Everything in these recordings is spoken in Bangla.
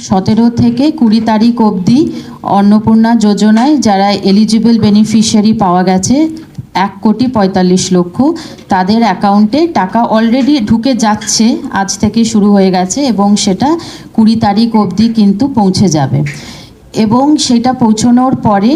17 থেকে 20 তারিখ অবধি অন্নপূর্ণা যোজনায় যারা এলিজিবল বেনিফিশিয়ারি পাওয়া গেছে 1,45,00,000 তাদের অ্যাকাউন্টে টাকা অলরেডি ঢুকে যাচ্ছে, আজ থেকে শুরু হয়ে গেছে এবং সেটা 20 তারিখ অবধি কিন্তু পৌঁছে যাবে। এবং সেটা পৌঁছানোর পরে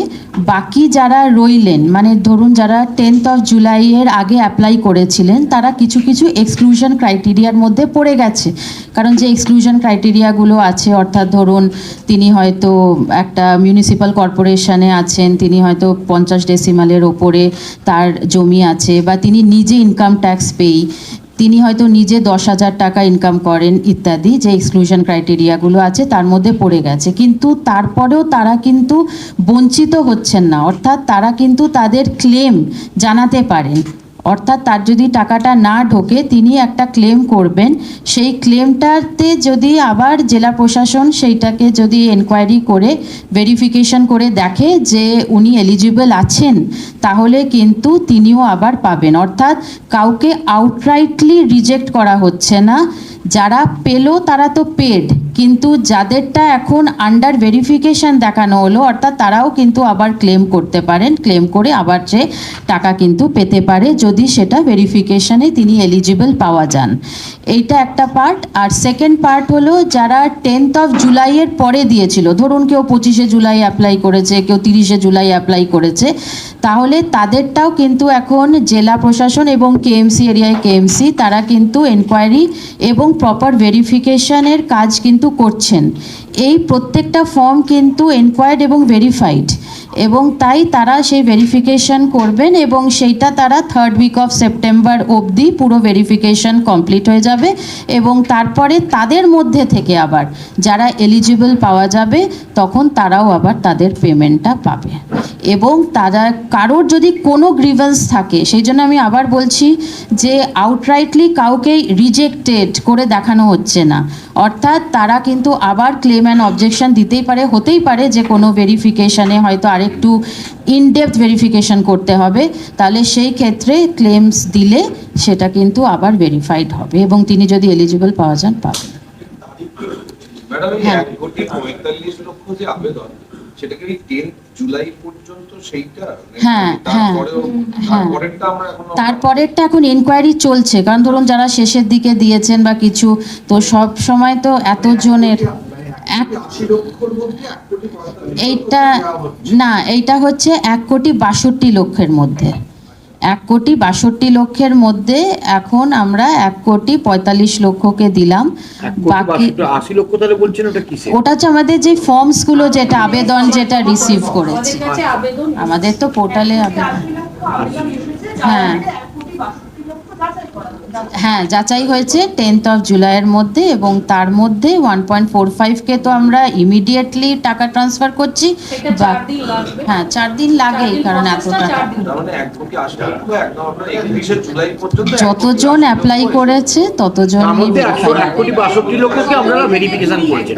বাকি যারা রইলেন, মানে ধরুন যারা 10th of জুলাইয়ের আগে অ্যাপ্লাই করেছিলেন তারা কিছু কিছু এক্সক্লুশন ক্রাইটেরিয়ার মধ্যে পড়ে গেছে। কারণ যে এক্সক্লুশন ক্রাইটেরিয়াগুলো আছে, অর্থাৎ ধরুন তিনি হয়তো একটা মিউনিসিপ্যাল কর্পোরেশনে আছেন, তিনি হয়তো 50 ডেসিমালের ওপরে তার জমি আছে, বা তিনি নিজে ইনকাম ট্যাক্স পেই, তিনি হয়তো নিজে 10,000 টাকা ইনকাম করেন ইত্যাদি, যে এক্সক্লুশন ক্রাইটেরিয়াগুলো আছে তার মধ্যে পড়ে গেছে। কিন্তু তারপরেও তারা কিন্তু বঞ্চিত হচ্ছেন না, অর্থাৎ তারা কিন্তু তাদের ক্লেম জানাতে পারেন। অর্থাৎ তার যদি টাকাটা না ঢোকে তিনি একটা ক্লেম করবেন, সেই ক্লেমটাতে যদি আবার জেলা প্রশাসন সেইটাকে যদি এনকোয়ারি করে ভেরিফিকেশন করে দেখে যে উনি এলিজিবল আছেন, তাহলে কিন্তু তিনিও আবার পাবেন। অর্থাৎ কাউকে আউটরাইটলি রিজেক্ট করা হচ্ছে না, যারা পেলো তারা তো পেড, কিন্তু যাদেরটা এখন আন্ডার ভেরিফিকেশন দেখানো হলো অর্থাৎ তারাও কিন্তু আবার ক্লেম করতে পারেন, ক্লেম করে আবার সে টাকা কিন্তু পেতে পারে যদি সেটা ভেরিফিকেশনে তিনি এলিজিবল পাওয়া যান। এইটা একটা পার্ট। আর সেকেন্ড পার্ট হলো যারা 10th of জুলাইয়ের পরে দিয়েছিল, ধরুন কেউ 25শে জুলাই অ্যাপ্লাই করেছে, কেউ 30শে জুলাই অ্যাপ্লাই করেছে, তাহলে তাদেরটাও কিন্তু এখন জেলা প্রশাসন এবং কেএমসি এরিয়ায় কেএমসি তারা কিন্তু এনকোয়ারি এবং প্রপার ভেরিফিকেশনের কাজ কিন্তু করছেন। এই প্রত্যেকটা ফর্ম কিন্তু এনকোয়ার্ড এবং ভেরিফাইড, এবং তাই তারা সেই ভেরিফিকেশন করবেন এবং সেইটা তারা 3rd week of সেপ্টেম্বর অবধি পুরো ভেরিফিকেশন কমপ্লিট হয়ে যাবে। এবং তারপরে তাদের মধ্যে থেকে আবার যারা এলিজিবল পাওয়া যাবে তখন তারাও আবার তাদের পেমেন্টটা পাবে। এবং তারা কারোর যদি কোনো গ্রিভেন্স থাকে, সেই জন্য আমি আবার বলছি যে আউটরাইটলি কাউকে রিজেক্টেড করে দেখানো হচ্ছে না, অর্থাৎ তারা কিন্তু আবার ক্লেম অ্যান্ড অবজেকশন দিতেই পারে। হতেই পারে যে কোনো ভেরিফিকেশানে হয়তো আরেকটু ইনডেপথ ভেরিফিকেশন করতে হবে, তাহলে সেই ক্ষেত্রে ক্লেমস দিলে সেটা কিন্তু আবার ভেরিফাইড হবে এবং তিনি যদি এলিজিবল পাওয়া যান পাবেন। হ্যাঁ, 1,45,00,000 যে আবেদন সেটা কি 10th জুলাই পর্যন্ত সেইটা? হ্যাঁ হ্যাঁ হ্যাঁ, তারপরেরটা এখন এনকোয়ারি চলছে, কারণ ধরুন যারা শেষের দিকে দিয়েছেন বা কিছু, তো সব সময় তো এতজনের এইটা না, এইটা হচ্ছে 1,62,00,000 মধ্যে, 1,62,00,000 মধ্যে এখন আমরা 1,45,00,000 দিলাম। বাকি 80 লক্ষ তাহলে বলছেন ওটা কিসে? ওটা হচ্ছে আমাদের যে ফর্মসগুলো, যেটা আবেদন যেটা রিসিভ করেছি আমাদের তো পোর্টালে আবেদন, হ্যাঁ হ্যাঁ যাচাই হয়েছে 10th of জুলাইয়ের মধ্যে, এবং তার মধ্যে 1.45K তো আমরা ইমিডিয়েটলি টাকা ট্রান্সফার করছি। হ্যাঁ 4 দিন লাগেই, কারণ এত টাকা যতজন অ্যাপ্লাই করেছে ততজনই ভেরিফিকেশন করেছেন।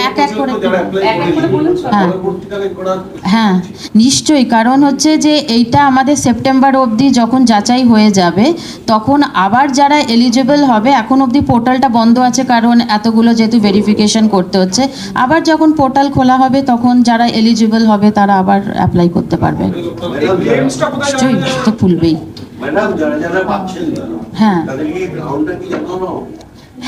এক এক করে হ্যাঁ হ্যাঁ নিশ্চয়ই, কারণ হচ্ছে যে এইটা আমাদের সেপ্টেম্বর অবধি যখন যাচাই হয়ে যাবে তখন আবার যারা এলিজিবল হবে, এখন অবধি পোর্টালটা বন্ধ আছে কারণ এতগুলো যেহেতু ভেরিফিকেশন করতে হচ্ছে, আবার যখন পোর্টাল খোলা হবে তখন যারা এলিজিবল হবে তারা আবার অ্যাপ্লাই করতে পারবে। নিশ্চয়ই তো খুলবেই। হ্যাঁ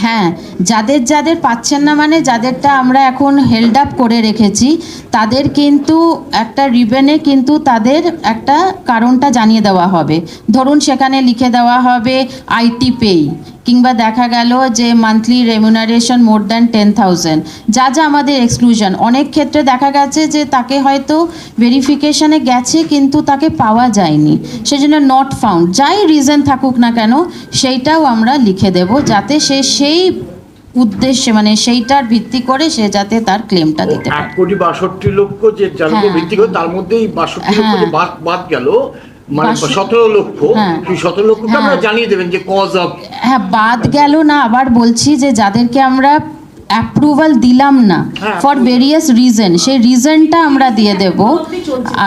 হ্যাঁ, যাদের যাদের পাচ্ছেন না, মানে যাদেরটা আমরা এখন হেল্ড আপ করে রেখেছি তাদের কিন্তু একটা রিবেনে কিন্তু তাদের একটা কারণটা জানিয়ে দেওয়া হবে। ধরুন সেখানে লিখে দেওয়া হবে আইটি পেই, কিংবা দেখা গেল যে মান্থলি রেমুনারেশন মোর দ্যান 10,000, যা যা আমাদের এক্সক্লুশন। অনেক ক্ষেত্রে দেখা গেছে যে তাকে হয়তো ভেরিফিকেশানে গেছে কিন্তু তাকে পাওয়া যায়নি, সেজন্য নট ফাউন্ড, যাই রিজন থাকুক না কেন সেইটাও আমরা লিখে দেব, যাতে সে সেই উদ্দেশ্যে মানে সেইটার ভিত্তি করে সে যাতে তার ক্লেমটা দিতে পারে। 1,62,00,000 যে যার ভিত্তি করে তার মধ্যেই 62,00,000 যে বাদ গেল, মানে 17 লক্ষ, সেই 17 লক্ষটা আমরা জানিয়ে দেবেন যে কজ অফ। হ্যাঁ বাদ গেল না, আবার বলছি যে যাদেরকে আমরা অ্যাপ্রুভাল দিলাম না ফর ভেরিয়াস রিজন, সেই রিজনটা আমরা দিয়ে দেব,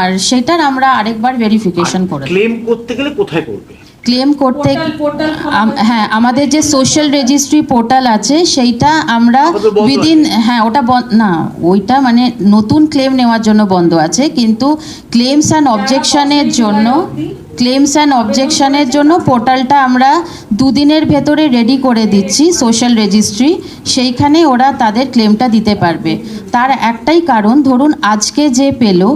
আর সেটার আমরা আরেকবার ভেরিফিকেশন করে। ক্লেম করতে গেলে কোথায় করবে? ক্লেম করতে হ্যাঁ, আমাদের যে সোশ্যাল রেজিস্ট্রি পোর্টাল আছে সেইটা আমরা ওটা বন্ধ উইদিন, হ্যাঁ ওটা না ওইটা মানে নতুন ক্লেম নেওয়ার জন্য বন্ধ আছে, কিন্তু ক্লেমস অ্যান্ড অবজেকশনের জন্য পোর্টালটা আমরা দুদিনের ভেতরে রেডি করে দিচ্ছি সোশ্যাল রেজিস্ট্রি, সেইখানে ওরা তাদের ক্লেমটা দিতে পারবে। তার একটাই কারণ, ধরুন আজকে যে পেলো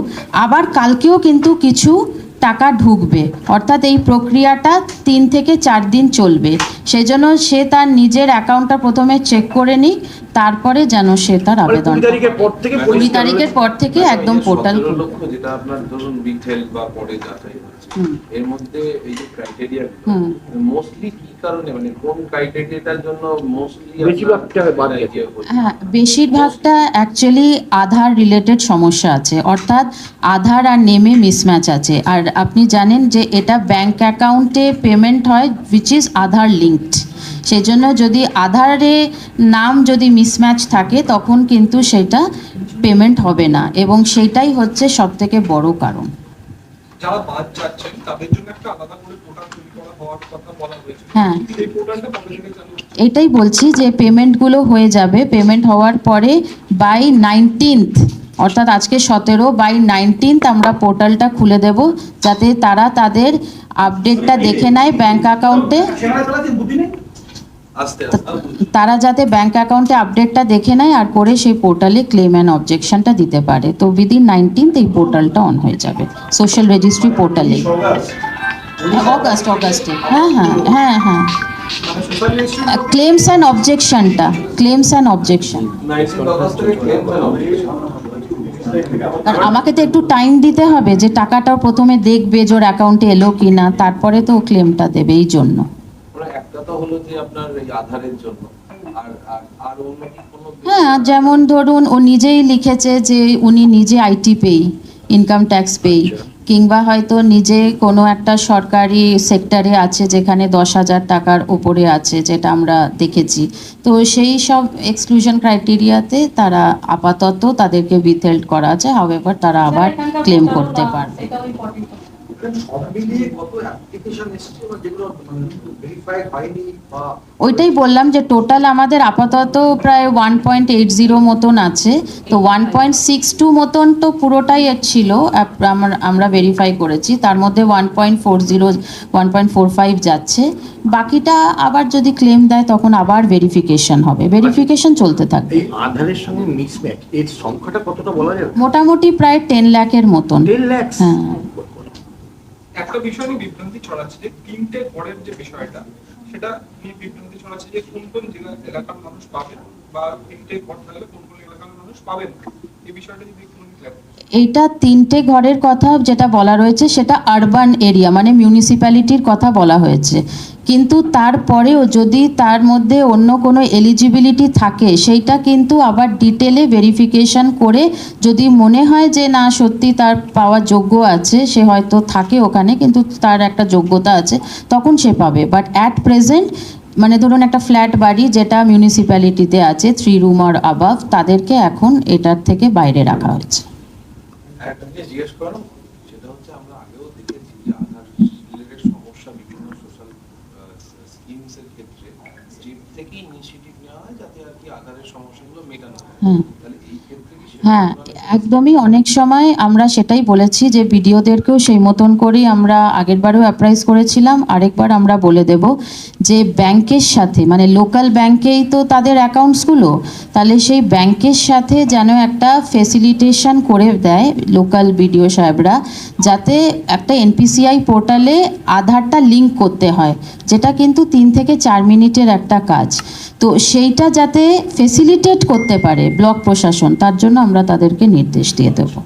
আবার কালকেও কিন্তু কিছু টাকা ঢুকবে, অর্থাৎ এই প্রক্রিয়াটা 3 থেকে 4 দিন চলবে। সেজন্য সে তার নিজের অ্যাকাউন্টটা প্রথমে চেক করে নিক, তারপরে যেন সে তার মানে আবেদন 20 তারিখের পর থেকে 20 তারিখের পর থেকে একদম পোর্টাল 17 লক্ষ যেটা আপনার ধরুন বিথেল বা পরে যাচাই হচ্ছে, এর মধ্যে এই যে ক্রাইটেরিয়া মোস্টলি কি কারণে, মানে কোন ক্রাইটেরিয়াটার জন্য মোস্টলি বেশিরভাগটা বাদ গেছে? হ্যাঁ, বেশিরভাগটা অ্যাকচুয়ালি আধার রিলেটেড সমস্যা আছে, অর্থাৎ আধার আর নেমে মিসম্যাচ আছে। আর আপনি জানেন যে এটা ব্যাংক অ্যাকাউন্টে পেমেন্ট হয় উইচ ইজ আধার লিঙ্কড, সেজন্য যদি আধারে নাম যদি মিসম্যাচ থাকে তখন কিন্তু সেটা পেমেন্ট হবে না, এবং সেটাই হচ্ছে সবথেকে বড় কারণ। যারা বাদ যাচ্ছেন তাদের জন্য একটা আলাদা করে পোর্টাল তৈরি করা হওয়ার কথা বলা হয়েছে। হ্যাঁ, এই পোর্টালটা কবে থেকে চালু হচ্ছে? এটাই বলছি যে পেমেন্টগুলো হয়ে যাবে, পেমেন্ট হওয়ার পরে বাই 19th, অর্থাৎ আজকে 17, বাই 19th আমরা পোর্টালটা খুলে দেব, যাতে তারা তাদের আপডেটটা দেখে নেয় ব্যাংক অ্যাকাউন্টে, আস্তে আস্তে তারা যাতে ব্যাংক অ্যাকাউন্টে আপডেটটা দেখে নেয় আর করে সেই পোর্টালে ক্লেম অ্যান্ড অবজেকশনটা দিতে পারে। তো উইদিন 19th এই পোর্টালটা অন হয়ে যাবে সোশ্যাল রেজিস্ট্রি পোর্টালে। অগাস্টে হ্যাঁ হ্যাঁ হ্যাঁ হ্যাঁ, ক্লেমস অ্যান্ড অবজেকশন। 19 আগস্ট থেকে ক্লেম হবে। আর আমাকে তো একটু টাইম দিতে হবে, যে টাকাটাও প্রথমে দেখবে যে ওর অ্যাকাউন্টে এলো কি না, তারপরে তো ক্লেমটা দেবে, এই জন্য। মানে একটা তো হলো যে আপনার এই আধারের জন্য, আর আর অন্য কি কোনো হ্যাঁ, যেমন ধরুন ও নিজেই লিখেছে যে উনি নিজে আইটি পেই, ইনকাম ট্যাক্স পেই, কিংবা হয়তো নিজে কোনো একটা সরকারি সেক্টরে আছে যেখানে 10,000 টাকার ওপরে আছে, যেটা আমরা দেখেছি। তো সেই সব এক্সক্লুশন ক্রাইটেরিয়াতে তারা আপাতত তাদেরকে উইথহেল্ড করা আছে, হাউএভার তারা আবার ক্লেম করতে পারবে। সব মিলিয়ে কত অ্যাপ্লিকেশন এসেছে বা যেগুলো ভেরিফাই হয়নি বা ওইটাই বললাম যে টোটাল আমাদের আপাতত প্রায় 1.80 মতন আছে, তো 1.62 মতন তো পুরোটাই ছিল আমরা ভেরিফাই করেছি, তার মধ্যে 1.40 1.45 যাচ্ছে, বাকিটা আবার যদি ক্লেম দেয় তখন আবার ভেরিফিকেশন হবে, ভেরিফিকেশন চলতে থাকবে। এই আধারের সঙ্গে মিসম্যাচ এর সংখ্যাটা কতটা বলা যাবে? মোটামুটি প্রায় 10 লাখের মতন। 10 লাখ? হ্যাঁ, একটা বিষয় নিয়ে বিভ্রান্তি ছড়াচ্ছে যে 3টে ঘরের যে বিষয়টা, সেটা নিয়ে বিভ্রান্তি ছড়াচ্ছে যে কোন কোন এলাকার মানুষ পাবেন বা 3টে ঘর থাকলে কোন কোন এলাকার মানুষ পাবেন না। এই বিষয়টা যদি একটু এইটা 3টে ঘরের কথা যেটা বলা রয়েছে সেটা আরবান এরিয়া মানে মিউনিসিপ্যালিটির কথা বলা হয়েছে, কিন্তু তারপরেও যদি তার মধ্যে অন্য কোনো এলিজিবিলিটি থাকে সেইটা কিন্তু আবার ডিটেলে ভেরিফিকেশন করে যদি মনে হয় যে না সত্যি তার পাওয়ার যোগ্য আছে, সে হয়তো থাকে ওখানে কিন্তু তার একটা যোগ্যতা আছে, তখন সে পাবে। বাট অ্যাট প্রেজেন্ট মানে ধরুন একটা ফ্ল্যাট বাড়ি যেটা মিউনিসিপ্যালিটিতে আছে 3 রুম আর অ্যাবাভ, তাদেরকে এখন এটার থেকে বাইরে রাখা হয়েছে। একটা জিনিস জিজ্ঞেস করো, সেটা হচ্ছে আমরা আগেও দেখেছি যে আধার রিলেটেড সমস্যা বিভিন্ন সোশ্যাল স্কিমস এর ক্ষেত্রে স্টেট থেকে ইনিশিয়েটিভ নেওয়া হয় যাতে আর কি আধারের সমস্যাগুলো মেটানো হয়। তাহলে এই ক্ষেত্রে কি হ্যাঁ, একদমই অনেক সময় আমরা সেটাই বলেছি যে বিডিওদেরকেও সেই মতন করেই আমরা আগেরবারেও অ্যাপ্রাইজ করেছিলাম, আরেকবার আমরা বলে দেব যে ব্যাংকের সাথে মানে লোকাল ব্যাংকেই তো তাদের অ্যাকাউন্টসগুলো, তাহলে সেই ব্যাংকের সাথে যেন একটা ফেসিলিটেশন করে দেয় লোকাল বিডিও সাহেবরা, যাতে একটা এনপিসিআই পোর্টালে আধারটা লিঙ্ক করতে হয়, যেটা কিন্তু 3 থেকে 4 মিনিটের একটা কাজ। তো সেইটা যাতে ফেসিলিটেট করতে পারে ব্লক প্রশাসন, তার জন্য আমরা তাদেরকে নির্দেশ দিয়ে দেবো।